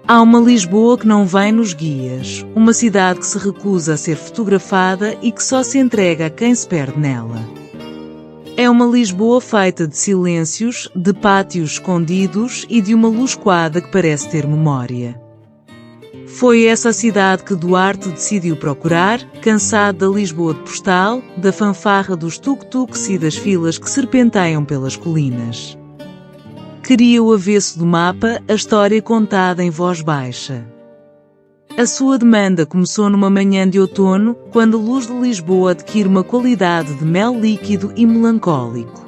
Há uma Lisboa que não vem nos guias, uma cidade que se recusa a ser fotografada e que só se entrega a quem se perde nela. É uma Lisboa feita de silêncios, de pátios escondidos e de uma luz coada que parece ter memória. Foi essa a cidade que Duarte decidiu procurar, cansado da Lisboa de postal, da fanfarra dos tuk-tuks e das filas que serpenteiam pelas colinas. Queria o avesso do mapa, a história contada em voz baixa. A sua demanda começou numa manhã de outono, quando a luz de Lisboa adquire uma qualidade de mel líquido e melancólico.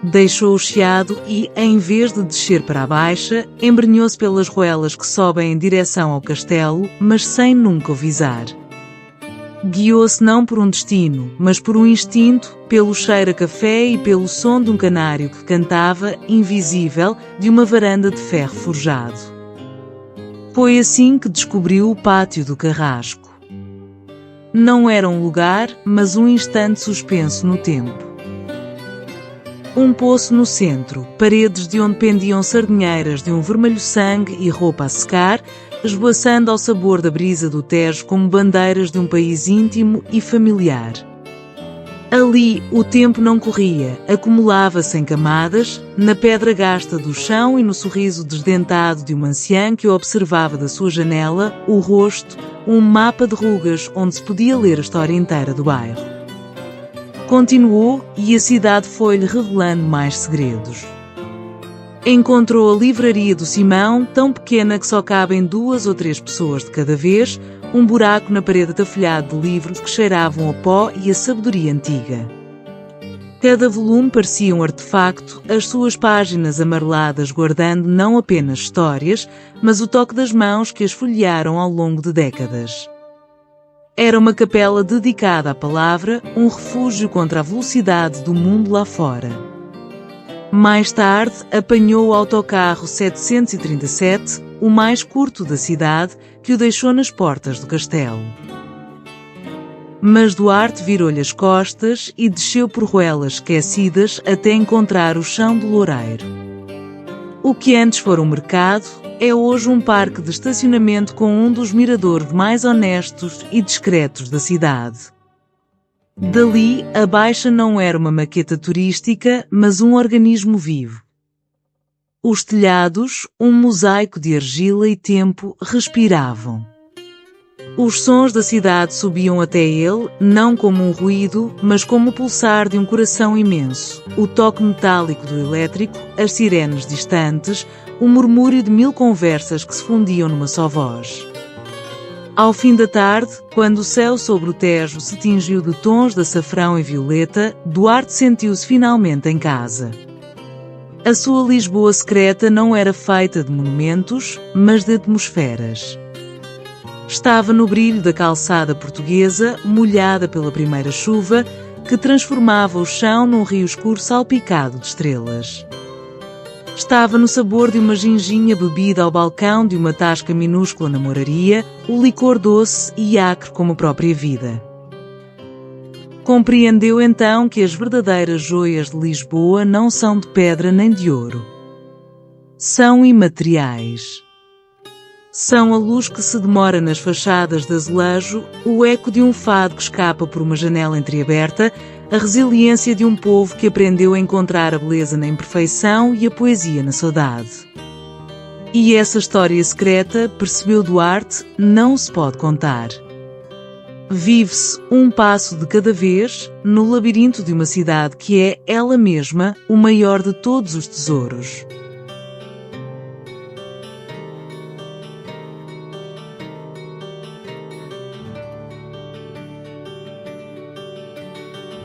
Deixou o chiado e, em vez de descer para a baixa, embrenhou-se pelas ruelas que sobem em direção ao castelo, mas sem nunca o visar. Guiou-se não por um destino, mas por um instinto, pelo cheiro a café e pelo som de um canário que cantava, invisível, de uma varanda de ferro forjado. Foi assim que descobriu o pátio do Carrasco. Não era um lugar, mas um instante suspenso no tempo. Um poço no centro, paredes de onde pendiam sardinheiras de um vermelho sangue e roupa a secar, esvoaçando ao sabor da brisa do Tejo como bandeiras de um país íntimo e familiar. Ali, o tempo não corria, acumulava-se em camadas, na pedra gasta do chão e no sorriso desdentado de uma anciã que o observava da sua janela, o rosto, um mapa de rugas onde se podia ler a história inteira do bairro. Continuou e a cidade foi-lhe revelando mais segredos. Encontrou a livraria do Simão, tão pequena que só cabem 2 ou 3 pessoas de cada vez, um buraco na parede atafolhado de livros que cheiravam a pó e a sabedoria antiga. Cada volume parecia um artefacto, as suas páginas amareladas guardando não apenas histórias, mas o toque das mãos que as folhearam ao longo de décadas. Era uma capela dedicada à palavra, um refúgio contra a velocidade do mundo lá fora. Mais tarde, apanhou o autocarro 737, o mais curto da cidade, que o deixou nas portas do castelo. Mas Duarte virou-lhe as costas e desceu por ruelas esquecidas até encontrar o chão do Loureiro. O que antes fora um mercado, é hoje um parque de estacionamento com um dos miradores mais honestos e discretos da cidade. Dali, a Baixa não era uma maqueta turística, mas um organismo vivo. Os telhados, um mosaico de argila e tempo, respiravam. Os sons da cidade subiam até ele, não como um ruído, mas como o pulsar de um coração imenso, o toque metálico do elétrico, as sirenes distantes, o murmúrio de 1000 conversas que se fundiam numa só voz. Ao fim da tarde, quando o céu sobre o Tejo se tingiu de tons de açafrão e violeta, Duarte sentiu-se finalmente em casa. A sua Lisboa secreta não era feita de monumentos, mas de atmosferas. Estava no brilho da calçada portuguesa, molhada pela primeira chuva, que transformava o chão num rio escuro salpicado de estrelas. Estava no sabor de uma ginginha bebida ao balcão de uma tasca minúscula na moraria, o licor doce e acre como a própria vida. Compreendeu então que as verdadeiras joias de Lisboa não são de pedra nem de ouro. São imateriais. São a luz que se demora nas fachadas de azulejo, o eco de um fado que escapa por uma janela entreaberta, a resiliência de um povo que aprendeu a encontrar a beleza na imperfeição e a poesia na saudade. E essa história secreta, percebeu Duarte, não se pode contar. Vive-se um passo de cada vez, no labirinto de uma cidade que é, ela mesma, o maior de todos os tesouros.